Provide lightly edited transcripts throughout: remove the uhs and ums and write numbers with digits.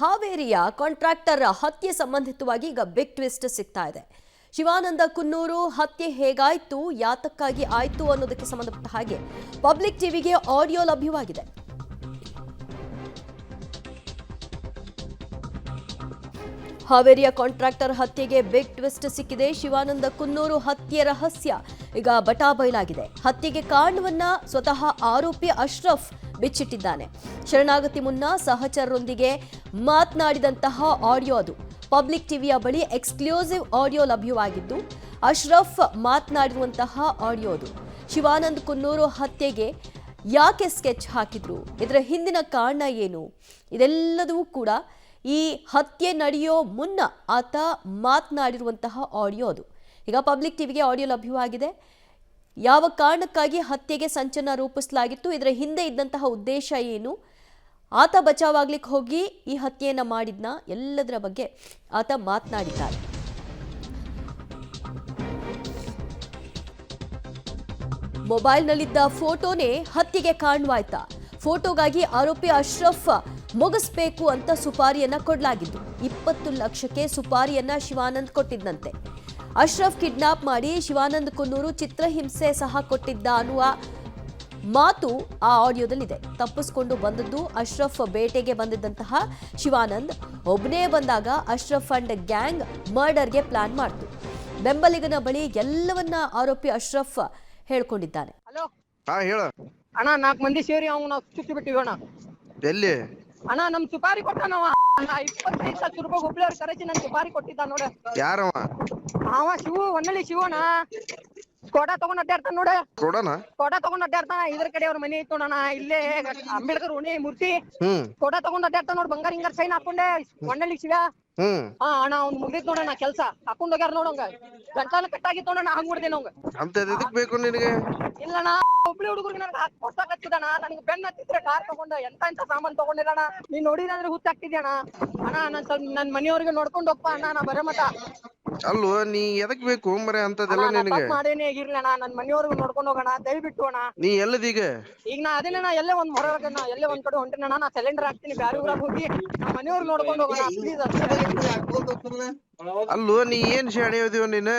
ಹಾವೇರಿಯ ಕಾಂಟ್ರಾಕ್ಟರ್ ಹತ್ಯೆ ಸಂಬಂಧಿತವಾಗಿ ಈಗ ಬಿಗ್ ಟ್ವಿಸ್ಟ್ ಸಿಗ್ತಾ ಇದೆ. ಶಿವಾನಂದ ಕುನ್ನೂರು ಹತ್ಯೆ ಹೇಗಾಯ್ತು, ಯಾತಕ್ಕಾಗಿ ಆಯ್ತು ಅನ್ನೋದಕ್ಕೆ ಸಂಬಂಧಪಟ್ಟ ಹಾಗೆ ಪಬ್ಲಿಕ್ ಟಿವಿಗೆ ಆಡಿಯೋ ಲಭ್ಯವಾಗಿದೆ. ಹಾವೇರಿಯ ಕಾಂಟ್ರಾಕ್ಟರ್ ಹತ್ಯೆಗೆ ಬಿಗ್ ಟ್ವಿಸ್ಟ್ ಸಿಕ್ಕಿದೆ. ಶಿವಾನಂದ ಕುನ್ನೂರು ಹತ್ಯೆ ರಹಸ್ಯ ಈಗ ಬಟಾಬಯಲಾಗಿದೆ. ಹತ್ಯೆಗೆ ಕಾರಣವನ್ನ ಸ್ವತಃ ಆರೋಪಿ ಅಶ್ರಫ್ ಬಿಚ್ಚಿಟ್ಟಿದ್ದಾನೆ. ಶರಣಾಗತಿ ಮುನ್ನ ಸಹಚರರೊಂದಿಗೆ ಮಾತನಾಡಿದಂತಹ ಆಡಿಯೋ ಅದು. ಪಬ್ಲಿಕ್ ಟಿವಿಯ ಬಳಿ ಎಕ್ಸ್ಕ್ಲೂಸಿವ್ ಆಡಿಯೋ ಲಭ್ಯವಾಗಿದ್ದು ಅಶ್ರಫ್ ಮಾತನಾಡಿರುವಂತಹ ಆಡಿಯೋ ಅದು. ಶಿವಾನಂದ ಕುನ್ನೂರು ಹತ್ಯೆಗೆ ಯಾಕೆ ಸ್ಕೆಚ್ ಹಾಕಿದ್ರು, ಇದರ ಹಿಂದಿನ ಕಾರಣ ಏನು, ಇದೆಲ್ಲದೂ ಕೂಡ ಈ ಹತ್ಯೆ ನಡೆಯೋ ಮುನ್ನ ಆತ ಮಾತನಾಡಿರುವಂತಹ ಆಡಿಯೋ ಅದು. ಈಗ ಪಬ್ಲಿಕ್ ಟಿವಿಗೆ ಆಡಿಯೋ ಲಭ್ಯವಾಗಿದೆ. ಯಾವ ಕಾರಣಕ್ಕಾಗಿ ಹತ್ಯೆಗೆ ಸಂಚನ ರೂಪಿಸಲಾಗಿತ್ತು, ಇದರ ಹಿಂದೆ ಇದ್ದಂತಹ ಉದ್ದೇಶ ಏನು, ಆತ ಬಚಾವಾಗ್ಲಿಕ್ಕೆ ಹೋಗಿ ಈ ಹತ್ಯೆಯನ್ನ ಮಾಡಿದ್ನ, ಎಲ್ಲದರ ಬಗ್ಗೆ ಆತ ಮಾತನಾಡಿದ್ದಾರೆ. ಮೊಬೈಲ್ನಲ್ಲಿದ್ದ ಫೋಟೋನೇ ಹತ್ಯೆಗೆ ಕಾರಣವಾಯ್ತಾ? ಫೋಟೋಗಾಗಿ ಆರೋಪಿ ಅಶ್ರಫ್ ಮುಗಿಸ್ಬೇಕು ಅಂತ ಸುಪಾರಿಯನ್ನ ಕೊಡಲಾಗಿದ್ದು 20 ಲಕ್ಷಕ್ಕೆ ಸುಪಾರಿಯನ್ನ ಶಿವಾನಂದ್ ಕೊಟ್ಟಿದ್ದಂತೆ. ಅಶ್ರಫ್ ಕಿಡ್ನಾಪ್ ಮಾಡಿ ಶಿವಾನಂದ್ ಕುನ್ನೂರು ಚಿತ್ರಹಿಂಸೆ ಸಹ ಕೊಟ್ಟಿದ್ದ ಅನ್ನುವ ಮಾತು ಆ ಆಡಿಯೋದಲ್ಲಿದೆ. ತಪ್ಪಿಸ್ಕೊಂಡು ಬಂದದ್ದು ಅಶ್ರಫ್ ಬೇಟೆಗೆ ಬಂದಿದ್ದಂತಹ ಶಿವಾನಂದ್ ಒಬ್ಬನೇ ಬಂದಾಗ ಅಶ್ರಫ್ ಅಂಡ್ ಗ್ಯಾಂಗ್ ಮರ್ಡರ್ಗೆ ಪ್ಲಾನ್ ಮಾಡ್ತು. ಬೆಂಬಲಿಗನ ಬಳಿ ಎಲ್ಲವನ್ನ ಆರೋಪಿ ಅಶ್ರಫ್ ಹೇಳ್ಕೊಂಡಿದ್ದಾನೆ. ಅಣ್ಣ 4 ಮಂದಿ ಸೇರಿ ಅವ್ನು ನಾವು ಸುತ್ತಿ ಬಿಟ್ಟಿವಣ್ಣ. ಎಲ್ಲಿ ಅಣ್ಣ ನಮ್ ಸುಪಾರಿ ಕೊಟ್ಟಾನವ. 25 ಲಕ್ಷ ರೂಪಾಯಿ ಹುಬ್ಳಿಯವ್ರ ಕರೆಸಿ ನನ್ ಸುಪಾರಿ ಕೊಟ್ಟಿದ್ದ ನೋಡ. ಯಾರವ? ಅವ ಶಿವು, ಹೊನ್ನಳ್ಳಿ ಶಿವಣ್ಣ. ಸ್ಕೋಟಾ ತಗೊಂಡ್ ಅಡ್ಡಾಡ್ತಾನ ನೋಡ. ಸ್ಕೋಟಾ ತಗೊಂಡ್ ಅಡ್ಡಾಡ್ತಾನ. ಇದ್ರ ಕಡೆ ಅವ್ರ ಮನೆ ಐತ್ ನೋಡಣ, ಇಲ್ಲೇ ಅಂಬೇಡ್ಕರ್ ಓಣಿ ಮೂರ್ತಿ. ಸ್ಕೋಟಾ ತಗೊಂಡ್ ಅಡ್ಡಾಡ್ತಾನ ನೋಡ್, ಬಂಗಾರ ಹಿಂಗಾರ ಸೈನ್ ಹಾಕೊಂಡೆ. ಹೊನ್ನಳ್ಳಿ ಶಿವ. ಅಣ್ಣ ಅವ್ನ್ ಮುಗ್ದೈತ್ ನೋಡಣ ಕೆಲ್ಸ. ಹಾಕೊಂಡ್ ಹೋಗ್ಯಾರ ನೋಡಂಗ. ಗಂಟಾಲ ಕಟ್ಟಾಗಿತ್ತು ನೋಡಣ, ಹಂಗ್ ಮುಡ್ದೇನ ಅವಂಗ. ಅಂತ ಎದಕ್ ಬೇಕು ನಿನಗೆ? ಇಲ್ಲಣ್ಣ, ಹುಬ್ಳಿ ಹುಡುಗರಿಗೆ ನನಗೆ ಹೊಸ್ತಾಗ ಹಚ್ಚಿದಣ. ನನಗೆ ಬೆನ್ನ ಹತ್ತಿದ್ರೆ ಕಾರ್ ತಗೊಂಡ ಎಂತ ಸಾಮಾನ್ ತಗೊಂಡಿರಣ. ನೀನ್ ನೋಡಿದ್ರೆ ಹುಚ್ಚಾಗ್ತಿದ್ಯಣ್ಣ. ಅಣ್ಣ ನನ್ ಸ್ವಲ್ಪ ನನ್ ಮನೆಯವ್ರಿಗೆ ನೋಡ್ಕೊಂಡ್ ಹೋಗ್ಪ ಅಣ್ಣ, ನಾ ಬರೋ ಮಟ. ಅಲ್ವ ನೀ ಎದಕ್ ಬೇಕು ಮರೆ ಅಂತದೆಲ್ಲ ನಿನಗೆ? ಮಾಡೇನೆ ಇರ್ಲಣ್ಣ, ನನ್ ಮನೆಯವ್ರಿಗೆ ನೋಡ್ಕೊಂಡ್ ಹೋಗೋಣ ದಯವಿಟ್ಟು ಅಣ್ಣ. ನೀ ಎಲ್ಲದೀಗ? ಈಗ ನಾ ಅದೇನಣ್ಣ, ಎಲ್ಲೇ ಒಂದ್ ಹೊರಗೆ ಎಲ್ಲೇ ಒಂದ್ ಕಡೆ ಹೊಂಟಿನಣ್ಣ. ನಾ ಸಿಲಿಂಡರ್ ಹಾಕ್ತೀನಿ, ಬ್ಯಾರೆ ಊರಾಗ ಹೋಗಿ ನಮ್ಮ ಮನೆಯವ್ರಿಗೆ ನೋಡ್ಕೊಂಡ್ ಹೋಗೋಣ ಪ್ಲೀಸ್. ಅಲ್ವ ನೀ ಏನ್ ಶಾಣೆ ಓದಿವ ನೀನು?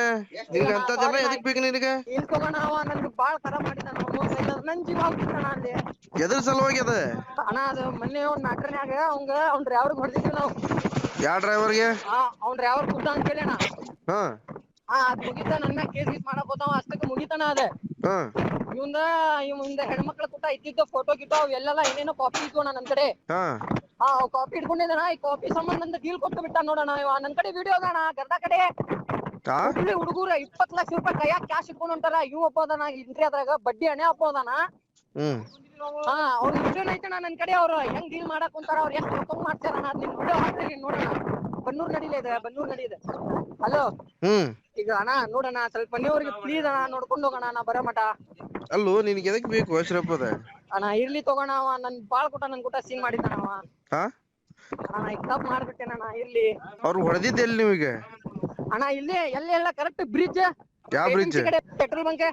ನಿನ್ಗೆ ಅಂತದೆಲ್ಲ ಎದಕ್ ಬೇಕು ನಿನಗೆ? ಇಲ್ಲಿ ತಗೋಣ, ಅವ ನನ್ಗೆ ಬಾಳ ತರ ಮಾಡಿದಾನ. ನನ್ ಜೀವ ಹೋಗ್ಬಿಟ್ಟಣ ಅಲ್ಲಿ. ಎದ್ರ ಸಲುವಾಗಿ ಅದ? ಅಣ್ಣ ಅದು ಮೊನ್ನೆ ಒಂದ್ ಮ್ಯಾಟ್ರನ್ಯಾಗ ಅವ್ನ್ ಡ್ರೈವರ್ಗೆ ಹೊಡೆದಿದ್ವಿ ನಾವು. ಯಾವ ಡ್ರೈವರ್ಗೆ? ಅವ್ನ್ ಡ್ರೈವರ್ ಕುದ್ದ ಅಂತ ಕೇಳಣ. ಅದ್ ಮುಗಿತ, ನನ್ನ ಕೇಸ್ ಗೀಸ್ ಮಾಡಕ್ ಹೋತಾವ, ಅಷ್ಟಕ್ಕೆ ಮುಗಿತಾನ ಅದ. ಇವಂದ ಹೆಣ್ಮಕ್ಳ ಕೂಟ ಇದ್ದಿದ್ದ ಫೋಟೋ ಗಿಟೋ ಅವೆಲ್ಲ ಏನೇನೋ ಕಾಪಿ ಇತ್ತು ನನ್ ಕಡೆ. ಕಾಪಿ ಇಟ್ಕೊಂಡಿದ್ದಾನ. ಈ ಕಾಪಿ ಸಂಬಂಧ ನಂದು ಡೀಲ್ ಕೊಟ್ಟು ಬಿಟ್ಟ ನೋಡಣ. ನನ್ ಕಡೆ ವಿಡಿಯೋ ಅದಾನ, ಗರ್ದ ಕಡೆ ಹುಡುಗರು 20 ಲಕ್ಷ ರೂಪಾಯಿ ಕೈಯಾಗ ಕ್ಯಾಶ್ ಇಟ್ಕೊಂಡು ಹೊಂಟಾರ. ಇವ್ ಒಬ್ಬ ಅದಾನ ಇಂಟ್ರಿ ಅದ್ರಾಗ ಬಡ್ಡಿ ಹಣೆ ಅಪ್ಪ ಅದಾನ. ಅವ್ರ ವಿಡಿಯೋನ ಐತಣ್ಣ ನನ್ ಕಡೆ. ಅವ್ರು ಹೆಂಗ್ ಡೀಲ್ ಮಾಡಕ್ ಕುಂತಾರ, ಅವ್ರು ಎಷ್ಟು ರೊಕ್ಕ ಮಾಡ್ತಾರಣ್ಣ, ಅದ್ ನಿನ್ ವಿಡಿಯೋ ಹಾಕ್ತೀನಿ ನೋಡೋಣ. ಬನ್ನೂರ್ ನಡಿದೆ. ಹಲೋ, ಈಗ ಅಣ್ಣ ನೋಡಣ, ಸ್ವಲ್ಪ ಮನೆಯವ್ರಿಗೆ ಪ್ಲೀಸ್ ಅಣ್ಣ ನೋಡ್ಕೊಂಡ್ ಹೋಗೋಣ, ನಾ ಬರೋ ಮಟ. ಅಲ್ಲೋ ನಿನ್ಗೆ ಎದಕ್ ಬೇಕು ಅಶ್ರಫ್ ಅದ? ಅಣ್ಣ ಇರ್ಲಿ ತಗೋಣ, ಅವ ನನ್ ಬಾಳ್ ನನ್ ಕೂಟ ಸೀನ್ ಮಾಡಿದ್ದಾನ ಅವ. ಅಣ್ಣ ಈಗ ತಪ್ಪು ಮಾಡ್ಬಿಟ್ಟೇನಣ್ಣ, ಇರ್ಲಿ. ಅವ್ರು ಹೊಡೆದಿದ್ದ ಎಲ್ಲಿ ನಿಮಗೆ? ಅಣ್ಣ ಇಲ್ಲೇ ಎಲ್ಲ ಕರೆಕ್ಟ್ ಬ್ರಿಡ್ಜ್. ಯಾವ ಬ್ರಿಡ್ಜ್? Petrol bunk.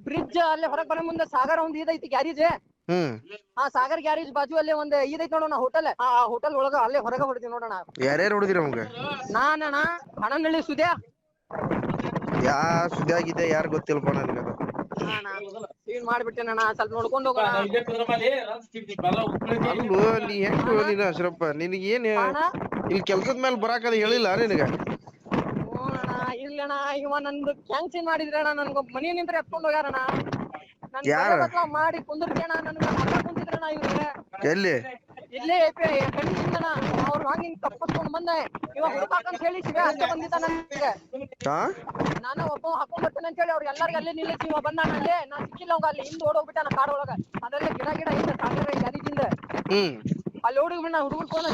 ಬ್ರಿಡ್ಜ್ ಅಲ್ಲೇ ಹೊರಗ್ ಬರೋ ಮುಂದೆ ಸಾಗರ ಒಂದ್ ಇದೈತಿ ಗ್ಯಾರೇಜ್. ಸಾಗರ್ ಗ್ಯಾರೇಜ್ ಬಾಜು ಅಲ್ಲೇ ಒಂದ್ ಇದೈತಿ ನೋಡೋಣ ಹೋಟೆಲ್. ಆ ಹೋಟೆಲ್ ಒಳಗ ಅಲ್ಲೇ ಹೊರಗ ಹೊಡೆದಿ ನೋಡೋಣ. ಯಾರ್ಯಾರು ಹೊಡೆದಿರ ಅವಂಗ? ನಾನಣ್ಣ, ಹಣನಳ್ಳಿ ಸುದ್ಯಾ. ಸುದ್ಯಾಗಿದೆ ಯಾರು ಗೊತ್ತಿಲ್ಲಪ್ಪ ನನಗೆ. ಸೀನ್ ಮಾಡ್ಬಿಟ್ಟೇನಣ್ಣ, ಸ್ವಲ್ಪ ನೋಡ್ಕೊಂಡು ಹೋಗೋಣ. ಅಲ್ಲೋ ನೀ ಹೆಂಗ್ ನೀನು ಅಶ್ರಫ್, ನಿನಗೆ ಏನ್ ಇಲ್ಲಿ ಕೆಲ್ಸದ ಮೇಲೆ ಬರಾಕದ ಹೇಳಿಲ್ಲ ನಿನಗ? ಇಲ್ಲಣ್ಣ, ಇವ ನಂದು ಕ್ಯಾಂಗ್ ಸೀನ್ ಮಾಡಿದ್ರಣ್ಣ. ನನ್ಗೊಬ್ಬ ಮನಿ ನಿಂತ್ರೆ ಎತ್ಕೊಂಡ್ ಹೋಗ್ಯಾರಣ್ಣ. ಮಾಡಿ ಕುಂದಿರ್ತೀಯಣ್ಣ, ನನ್ಗೆ ಕುಂತಿದ್ರಣ್ಣ ಇವ್ರಿಗೆ. ಎಲ್ಲಿ? ಇಲ್ಲೇ ಕಣ್ಣಿಂದಣ್ಣ. ಅವ್ರು ಹಂಗಿಂಗ್ ತಪ್ಪಿಸ್ಕೊಂಡ್ ಬಂದೆ. ಇವಾಗ ಹುಡುಕಾಕಂತ ಹೇಳಿ ಶಿವ ಅಷ್ಟೇ ಬಂದಿದ್ದ ನನಗೆ. ನಾನು ಒಬ್ಬ ಹಾಕೊಂಡ್ ಬರ್ತೇನೆ ಅಂತ ಹೇಳಿ ಅವ್ರು ಎಲ್ಲರಿಗೂ ಅಲ್ಲೇ ನಿಲ್ಲಿಸಿ ಇವ ಬಂದಾನ. ಅಲ್ಲೇ ನಾ ಸಿಕ್ಕಿಲ್ಲ ಅವಂಗ. ಅಲ್ಲಿ ಹಿಂದ್ ಓಡೋಗ್ಬಿಟ್ಟಾನ ಕಾಡ್ ಒಳಗ. ಅದೆಲ್ಲ ಗಿಡ ಹಿಂದ ಸಾಗರ ಗ್ಯಾರೇಜಿಂದ ಅಲ್ಲಿ ಹುಡುಗರು ಫೋನ್.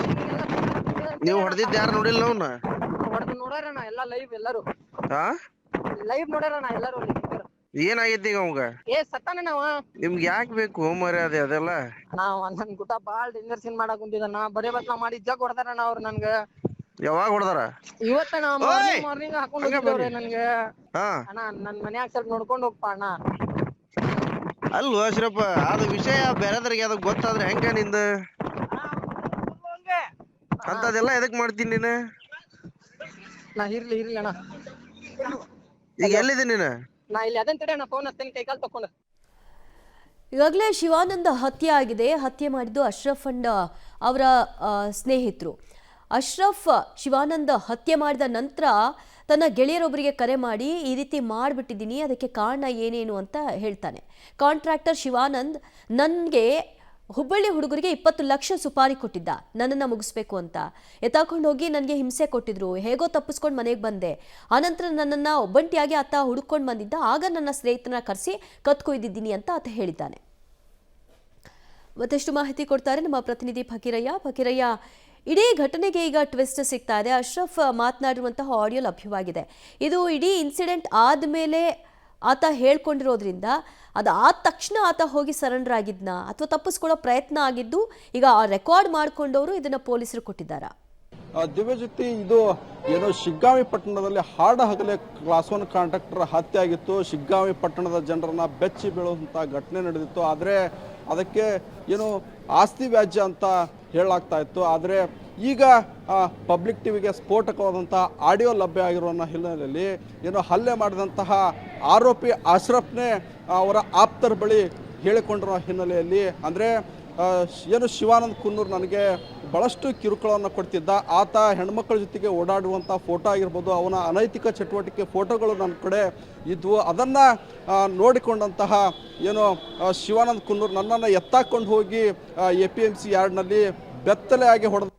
ನೀವು ಹೊಡೆದಿದ್ದು ಯಾರು ನೋಡಿಲ್ಲ? ಅವ್ನ ಹೊಡೆದು ನೋಡ್ಯಾರಣ್ಣ, ಎಲ್ಲ ಲೈವ್. ಎಲ್ಲರೂ ಲೈವ್ ನೋಡ್ಯಾರಣ್ಣ ಎಲ್ಲರೂ. ಏನಾಗೈತಿ ಈಗ ಅವಂಗ? ಸತ್ತಾನ ನಾವ. ನಿಮ್ಗೆ ಯಾಕೆ ಬೇಕು ಮರ್ಯಾದೆ ಅದೆಲ್ಲ? ನನ್ ಗುಟ ಬಾಳ್ ಡೇಂಜರ್ ಸೀನ್ ಮಾಡಕ್ ಕುಂತಿದ್ದಾನ. ಬರೇ ಬತ್ನಾ ಮಾಡಿ ಜಗ್ ಹೊಡೆದಾರಣ್ಣ ಅವ್ರು ನನ್ಗ. ಯಾವಾಗ ಹೊಡೆದಾರ? ಇವತ್ತಣ್ಣ ಮಾರ್ನಿಂಗ್ ಹಾಕೊಂಡ್ ಹೋಗಿದ್ದವ್ರೆ ನನ್ಗೆ. ಅಣ್ಣ ನನ್ ಮನ್ಯಾಗ ಸ್ವಲ್ಪ ನೋಡ್ಕೊಂಡ್ ಹೋಗ್ಪ ಅಣ್ಣ. ಅಲ್ವ ಅಶ್ರಪ್ಪ, ಅದು ವಿಷಯ ಬೇರೆದ್ರಿಗೆ ಅದು ಗೊತ್ತಾದ್ರೆ ಹೆಂಗ ನಿಂದ? ಅಂತದೆಲ್ಲ ಎದಕ್ ಮಾಡ್ತೀನಿ ನೀನು? ನಾ ಇರ್ಲಿ ಅಣ್ಣ. ಈಗ ಎಲ್ಲಿದೆ ನೀನು? ನಾ ಇಲ್ಲಿ ಅದನ್ ತಡೆ ಅಣ್ಣ, ಫೋನ್ ಹಚ್ತೀನಿ ಕೈಕಾಲ್ ತಕೊಂಡು. ಈಗಾಗಲೇ ಶಿವಾನಂದ ಹತ್ಯೆ ಆಗಿದೆ. ಹತ್ಯೆ ಮಾಡಿದ್ದು ಅಶ್ರಫ್ ಅಂಡ್ ಅವರ ಸ್ನೇಹಿತರು. ಅಶ್ರಫ್ ಶಿವಾನಂದ ಹತ್ಯೆ ಮಾಡಿದ ನಂತರ ತನ್ನ ಗೆಳೆಯರೊಬ್ಬರಿಗೆ ಕರೆ ಮಾಡಿ ಈ ರೀತಿ ಮಾಡಿಬಿಟ್ಟಿದ್ದೀನಿ, ಅದಕ್ಕೆ ಕಾರಣ ಏನೇನು ಅಂತ ಹೇಳ್ತಾನೆ. ಕಾಂಟ್ರಾಕ್ಟರ್ ಶಿವಾನಂದ್ ನನಗೆ ಹುಬ್ಬಳ್ಳಿ ಹುಡುಗರಿಗೆ 20 ಲಕ್ಷ ಸುಪಾರಿ ಕೊಟ್ಟಿದ್ದ ನನ್ನನ್ನು ಮುಗಿಸ್ಬೇಕು ಅಂತ. ಎತ್ತಾಕೊಂಡು ಹೋಗಿ ನನಗೆ ಹಿಂಸೆ ಕೊಟ್ಟಿದ್ರು. ಹೇಗೋ ತಪ್ಪಿಸ್ಕೊಂಡು ಮನೆಗೆ ಬಂದೆ. ಆನಂತರ ನನ್ನನ್ನು ಒಬ್ಬಂಟಿಯಾಗಿ ಆತ ಹುಡುಕೊಂಡು ಬಂದಿದ್ದ. ಆಗ ನನ್ನ ಸ್ನೇಹಿತನ ಕರೆಸಿ ಕತ್ಕೊಯ್ದಿದ್ದೀನಿ ಅಂತ ಆತ ಹೇಳಿದ್ದಾನೆ. ಮತ್ತಷ್ಟು ಮಾಹಿತಿ ಕೊಡ್ತಾರೆ ನಮ್ಮ ಪ್ರತಿನಿಧಿ ಫಕೀರಯ್ಯ. ಫಕೀರಯ್ಯ, ಇಡೀ ಘಟನೆಗೆ ಈಗ ಟ್ವಿಸ್ಟ್ ಸಿಗ್ತಾ ಇದೆ. ಅಶ್ರಫ್ ಮಾತನಾಡಿರುವಂತಹ ಆಡಿಯೋ ಲಭ್ಯವಾಗಿದೆ. ಇದು ಇಡೀ ಇನ್ಸಿಡೆಂಟ್ ಆದಮೇಲೆ ಆತ ಹೇಳ್ಕೊಂಡಿರೋದ್ರಿಂದ ಅದಾದ ತಕ್ಷಣ ಆತ ಹೋಗಿ ಸರೆಂಡರ್ ಆಗಿದ್ನಾ ಅಥವಾ ತಪ್ಪಿಸ್ಕೊಳ್ಳೋ ಪ್ರಯತ್ನ ಆಗಿದ್ದು ಈಗ ರೆಕಾರ್ಡ್ ಮಾಡ್ಕೊಂಡವರು ಇದನ್ನ ಪೊಲೀಸರು ಕೊಟ್ಟಿದ್ದಾರಾ? ದಿವ್ಯಜ್ಯೋತಿ, ಇದು ಏನೋ ಶಿಗ್ಗಾಂವಿ ಪಟ್ಟಣದಲ್ಲಿ ಹಾಡ ಹಗಲೇ ಕ್ಲಾಸ್ 1 ಕಾಂಟ್ರಾಕ್ಟರ್ ಹತ್ಯೆ ಆಗಿತ್ತು. ಶಿಗ್ಗಾಂವಿ ಪಟ್ಟಣದ ಜನರನ್ನ ಬೆಚ್ಚಿ ಬೀಳುವಂತ ಘಟನೆ ನಡೆದಿತ್ತು. ಆದರೆ ಅದಕ್ಕೆ ಏನು ಆಸ್ತಿ ವ್ಯಾಜ್ಯ ಅಂತ ಹೇಳಲಾಗ್ತಾ ಇತ್ತು. ಆದರೆ ಈಗ ಪಬ್ಲಿಕ್ ಟಿವಿಗೆ ಸ್ಫೋಟಕವಾದಂತಹ ಆಡಿಯೋ ಲಭ್ಯ ಆಗಿರುವ ಹಿನ್ನೆಲೆಯಲ್ಲಿ ಏನು ಹಲ್ಲೆ ಮಾಡಿದಂತಹ ಆರೋಪಿ ಅಶ್ರಫ್ನೇ ಅವರ ಆಪ್ತರ ಬಳಿ ಹೇಳಿಕೊಂಡಿರುವ ಹಿನ್ನೆಲೆಯಲ್ಲಿ ಅಂದರೆ ಏನು ಶಿವಾನಂದ್ ಕುನ್ನೂರ್ ನನಗೆ ಭಾಳಷ್ಟು ಕಿರುಕುಳವನ್ನು ಕೊಡ್ತಿದ್ದ. ಆತ ಹೆಣ್ಮಕ್ಳ ಜೊತೆಗೆ ಓಡಾಡುವಂಥ ಫೋಟೋ ಆಗಿರ್ಬೋದು, ಅವನ ಅನೈತಿಕ ಚಟುವಟಿಕೆ ಫೋಟೋಗಳು ನನ್ನ ಕಡೆ ಇದ್ವು. ಅದನ್ನು ನೋಡಿಕೊಂಡಂತಹ ಏನು ಶಿವಾನಂದ್ ಕುನ್ನೂರ್ ನನ್ನನ್ನು ಎತ್ತಾಕೊಂಡು ಹೋಗಿ APMC ಯಾರ್ಡ್ನಲ್ಲಿ ಬೆತ್ತಲೆಯಾಗಿ ಹೊಡೆದು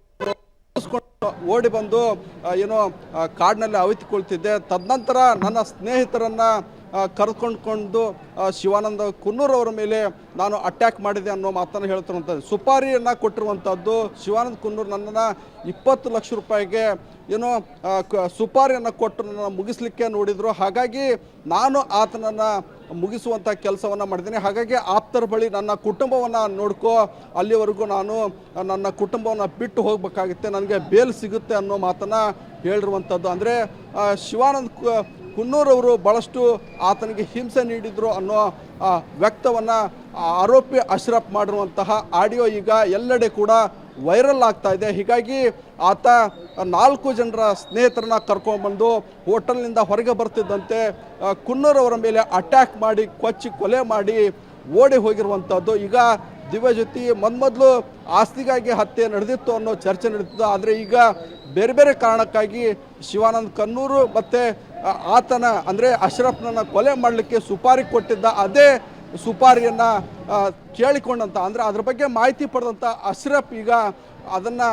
ಓಡಿ ಬಂದು ಏನೋ ಕಾಡಿನಲ್ಲಿ ಅವಿತುಕೊಳ್ತಿದ್ದೆ. ತದನಂತರ ನನ್ನ ಸ್ನೇಹಿತರನ್ನು ಕರೆದುಕೊಂಡು ಶಿವಾನಂದ ಕುನ್ನೂರ್ ಅವರ ಮೇಲೆ ನಾನು ಅಟ್ಯಾಕ್ ಮಾಡಿದೆ ಅನ್ನೋ ಮಾತನ್ನು ಹೇಳ್ತಿರುವಂಥದ್ದು. ಸುಪಾರಿಯನ್ನು ಕೊಟ್ಟಿರುವಂಥದ್ದು ಶಿವಾನಂದ ಕುನ್ನೂರ್ ನನ್ನನ್ನು 20 ಲಕ್ಷ ರೂಪಾಯಿಗೆ ಏನೋ ಸುಪಾರಿಯನ್ನು ಕೊಟ್ಟು ನನ್ನ ಮುಗಿಸ್ಲಿಕ್ಕೆ ನೋಡಿದರು. ಹಾಗಾಗಿ ನಾನು ಆತನನ್ನು ಮುಗಿಸುವಂಥ ಕೆಲಸವನ್ನು ಮಾಡಿದ್ದೀನಿ. ಹಾಗಾಗಿ ಆಪ್ತರ ಬಳಿ ನನ್ನ ಕುಟುಂಬವನ್ನು ನೋಡ್ಕೋ, ಅಲ್ಲಿವರೆಗೂ ನಾನು ನನ್ನ ಕುಟುಂಬವನ್ನು ಬಿಟ್ಟು ಹೋಗಬೇಕಾಗುತ್ತೆ, ನನಗೆ ಬೇಲ್ ಸಿಗುತ್ತೆ ಅನ್ನೋ ಮಾತನ್ನು ಹೇಳಿರುವಂಥದ್ದು. ಅಂದರೆ ಶಿವಾನಂದ್ ಕುನ್ನೂರ್ ಅವರು ಭಾಳಷ್ಟು ಆತನಿಗೆ ಹಿಂಸೆ ನೀಡಿದರು ಅನ್ನೋ ವ್ಯಕ್ತವನ್ನು ಆರೋಪಿ ಅಶ್ರಫ್ ಮಾಡಿರುವಂತಹ ಆಡಿಯೋ ಈಗ ಎಲ್ಲೆಡೆ ಕೂಡ ವೈರಲ್ ಆಗ್ತಾ ಇದೆ. ಹೀಗಾಗಿ ಆತ 4 ಜನರ ಸ್ನೇಹಿತರನ್ನ ಕರ್ಕೊಂಡ್ಬಂದು ಹೋಟೆಲ್ನಿಂದ ಹೊರಗೆ ಬರ್ತಿದ್ದಂತೆ ಕುನ್ನೂರ್ ಅವರ ಮೇಲೆ ಅಟ್ಯಾಕ್ ಮಾಡಿ ಕೊಚ್ಚಿ ಕೊಲೆ ಮಾಡಿ ಓಡಿ ಹೋಗಿರುವಂಥದ್ದು. ಈಗ ದಿವ್ಯಜ್ಯೋತಿ, ಮೊದಲು ಆಸ್ತಿಗಾಗಿ ಹತ್ಯೆ ನಡೆದಿತ್ತು ಅನ್ನೋ ಚರ್ಚೆ ನಡೀತಿತ್ತು. ಆದರೆ ಈಗ ಬೇರೆ ಬೇರೆ ಕಾರಣಕ್ಕಾಗಿ ಶಿವಾನಂದ್ ಕುನ್ನೂರ್ ಮತ್ತು ಆತನ ಅಂದರೆ ಅಶ್ರಫ್ನನ್ನು ಕೊಲೆ ಮಾಡಲಿಕ್ಕೆ ಸುಪಾರಿ ಕೊಟ್ಟಿದ್ದ. ಅದೇ ಸುಪಾರಿಯನ್ನು ಕೇಳಿಕೊಂಡಂಥ ಅಂದರೆ ಅದ್ರ ಬಗ್ಗೆ ಮಾಹಿತಿ ಪಡೆದಂಥ ಅಶ್ರಫ್ ಈಗ ಅದನ್ನು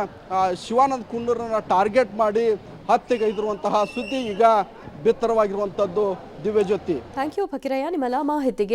ಶಿವಾನಂದ್ ಕುನ್ನೂರನ್ನು ಟಾರ್ಗೆಟ್ ಮಾಡಿ ಹತ್ಯೆಗೈದಿರುವಂತಹ ಸುದ್ದಿ ಈಗ ಬಿತ್ತರವಾಗಿರುವಂಥದ್ದು. ದಿವ್ಯಜ್ಯೋತಿ, ಥ್ಯಾಂಕ್ ಯು ಫಕೀರಯ್ಯ ನಿಮ್ಮೆಲ್ಲ ಮಾಹಿತಿಗೆ.